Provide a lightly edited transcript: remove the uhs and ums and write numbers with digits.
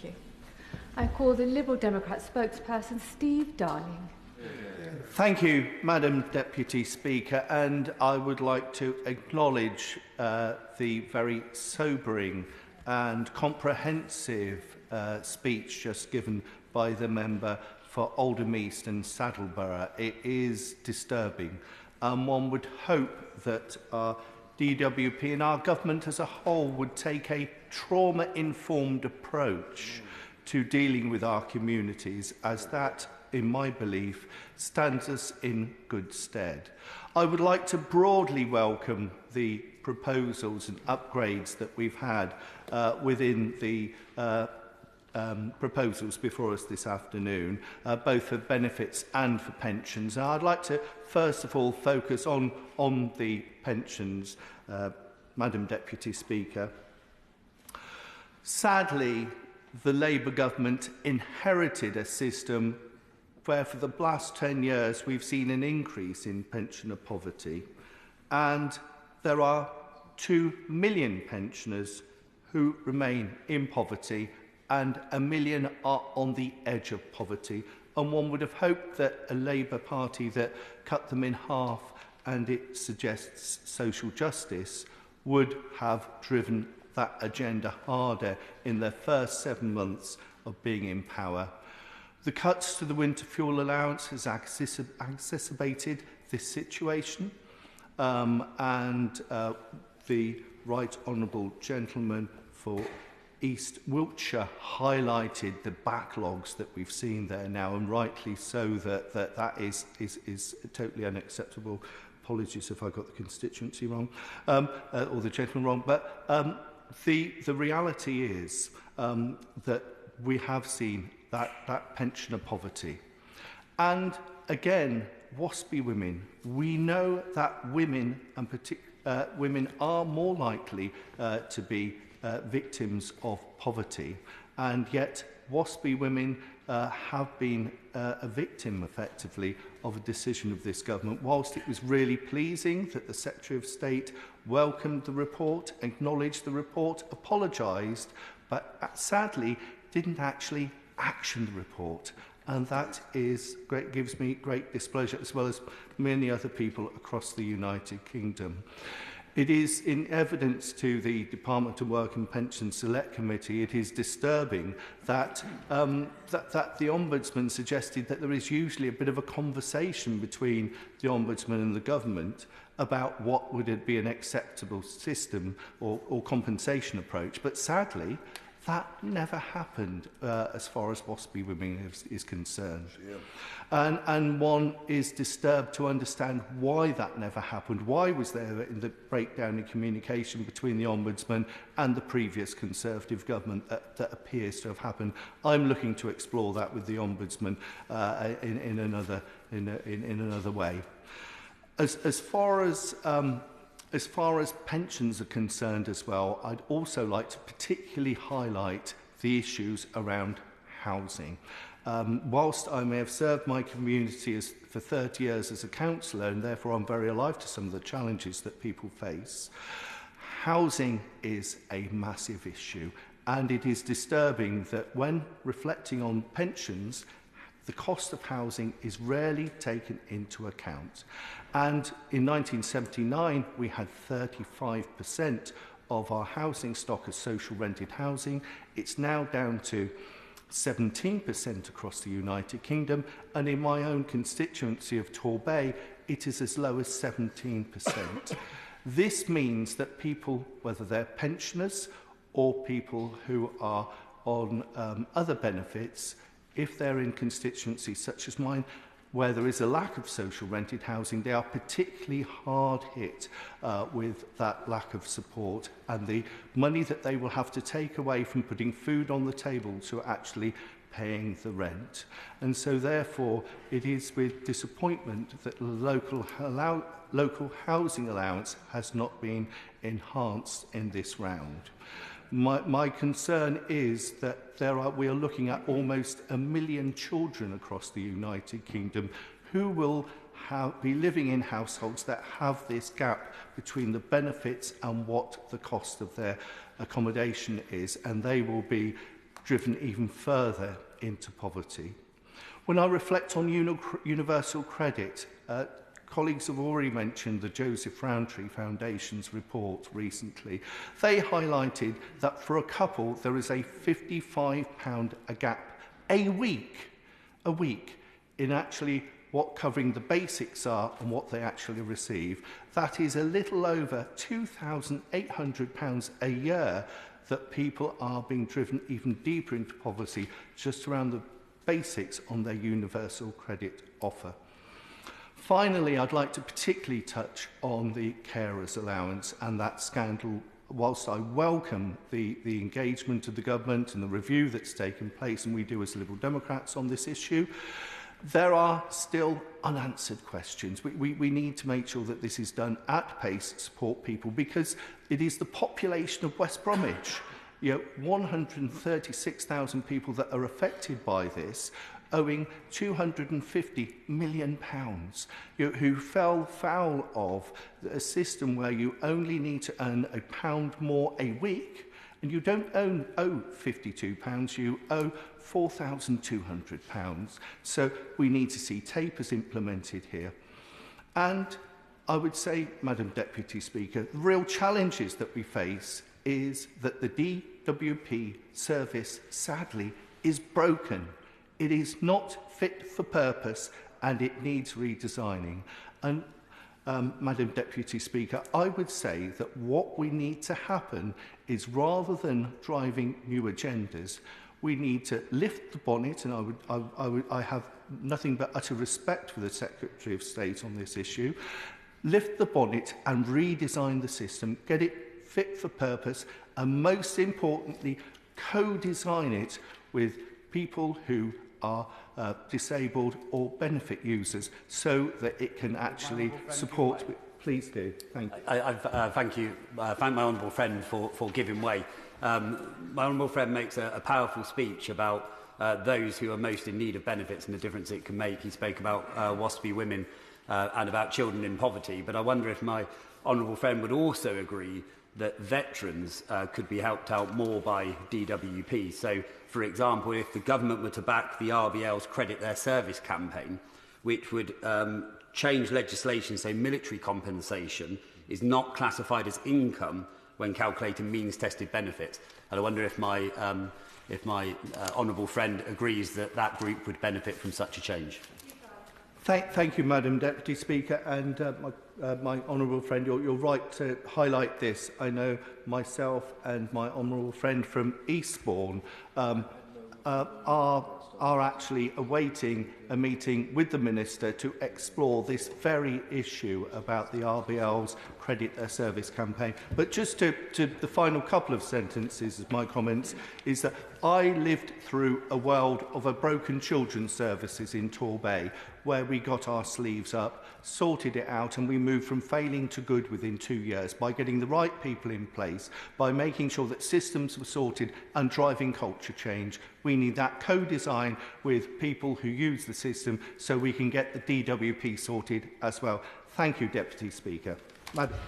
Thank you. I call the Liberal Democrat spokesperson, Steve Darling. Thank you, Madam Deputy Speaker, and I would like to acknowledge the very sobering and comprehensive speech just given by the member for Oldham East and Saddleborough. It is disturbing, and one would hope that our DWP and our government as a whole would take a trauma-informed approach to dealing with our communities, as that, in my belief, stands us in good stead. I would like to broadly welcome the proposals and upgrades that we've had within the proposals before us this afternoon, both for benefits and for pensions. And I'd like to first of all focus on the pensions, Madam Deputy Speaker. Sadly, the Labour government inherited a system where for the last 10 years we've seen an increase in pensioner poverty, and there are 2 million pensioners who remain in poverty and 1 million are on the edge of poverty. And one would have hoped that a Labour Party that cut them in half and it suggests social justice would have driven that agenda harder in their first 7 months of being in power. The cuts to the winter fuel allowance has exacerbated this situation, and the Right Honourable Gentleman for East Wiltshire highlighted the backlogs that we've seen there now, and rightly so, that is totally unacceptable. Apologies if I got the constituency wrong, or the gentleman wrong, but the reality is that we have seen that pensioner poverty. And again, WASPy women, we know that women, and women are more likely to be victims of poverty, and yet WASPy women have been a victim, effectively, of a decision of this government. Whilst it was really pleasing that the Secretary of State welcomed the report, acknowledged the report, apologised, but sadly didn't actually action the report. And that gives me great displeasure, as well as many other people across the United Kingdom. It is in evidence to the Department of Work and Pension Select Committee, it is disturbing that, that the Ombudsman suggested that there is usually a bit of a conversation between the Ombudsman and the government about what would be an acceptable system or compensation approach. But sadly, that never happened as far as WASPy women is concerned. Yeah. And one is disturbed to understand why that never happened. Why was there in the breakdown in communication between the Ombudsman and the previous Conservative government that appears to have happened? I'm looking to explore that with the Ombudsman in another way. As far as pensions are concerned as well, I'd also like to particularly highlight the issues around housing. Whilst I may have served my community for 30 years as a councillor, and therefore I'm very alive to some of the challenges that people face, housing is a massive issue, and it is disturbing that when reflecting on pensions, the cost of housing is rarely taken into account. And in 1979, we had 35% of our housing stock as social rented housing. It's now down to 17% across the United Kingdom, and in my own constituency of Torbay, it is as low as 17%. This means that people, whether they're pensioners or people who are on other benefits, if they're in constituencies such as mine, where there is a lack of social rented housing, they are particularly hard hit with that lack of support and the money that they will have to take away from putting food on the table to actually paying the rent. And so therefore it is with disappointment that the local housing allowance has not been enhanced in this round. My concern is that we are looking at almost 1 million children across the United Kingdom who will be living in households that have this gap between the benefits and what the cost of their accommodation is, and they will be driven even further into poverty. When I reflect on universal credit, colleagues have already mentioned the Joseph Rowntree Foundation's report recently. They highlighted that for a couple, there is a £55 a gap a week in actually what covering the basics are and what they actually receive. That is a little over £2,800 a year that people are being driven even deeper into poverty just around the basics on their universal credit offer. Finally, I'd like to particularly touch on the carers allowance and that scandal. Whilst I welcome the engagement of the government and the review that's taken place, and we do as Liberal Democrats on this issue, there are still unanswered questions. We need to make sure that this is done at pace to support people, because it is the population of West Bromwich, 136,000 people that are affected by this, owing £250 million, who fell foul of a system where you only need to earn £1 more a week, and you don't owe £52, you owe £4,200. So we need to see tapers implemented here. And I would say, Madam Deputy Speaker, the real challenges that we face is that the DWP service, sadly, is broken. It is not fit for purpose and it needs redesigning. And Madam Deputy Speaker, I would say that what we need to happen is, rather than driving new agendas, we need to lift the bonnet, and I have nothing but utter respect for the Secretary of State on this issue, lift the bonnet and redesign the system, get it fit for purpose, and most importantly, co-design it with people who are disabled or benefit users, so that it can actually support. Please do. Thank you. Thank you. Thank my honourable friend for giving way. My honourable friend makes a powerful speech about those who are most in need of benefits and the difference it can make. He spoke about WASPy women and about children in poverty, but I wonder if my honourable friend would also agree that veterans could be helped out more by DWP. So, for example, if the government were to back the RBL's Credit Their Service campaign, which would change legislation so military compensation is not classified as income when calculating means-tested benefits. And I wonder if my honourable friend agrees that that group would benefit from such a change. Thank you, Madam Deputy Speaker, and my honourable friend, you're right to highlight this. I know myself and my honourable friend from Eastbourne are actually awaiting a meeting with the Minister to explore this very issue about the RBL's Credit Their Service campaign. But just to the final couple of sentences of my comments is that I lived through a world of a broken children's services in Torbay, where we got our sleeves up, sorted it out, and we moved from failing to good within 2 years by getting the right people in place, by making sure that systems were sorted and driving culture change. We need that co-design with people who use the system so we can get the DWP sorted as well. Thank you, Deputy Speaker. Madam.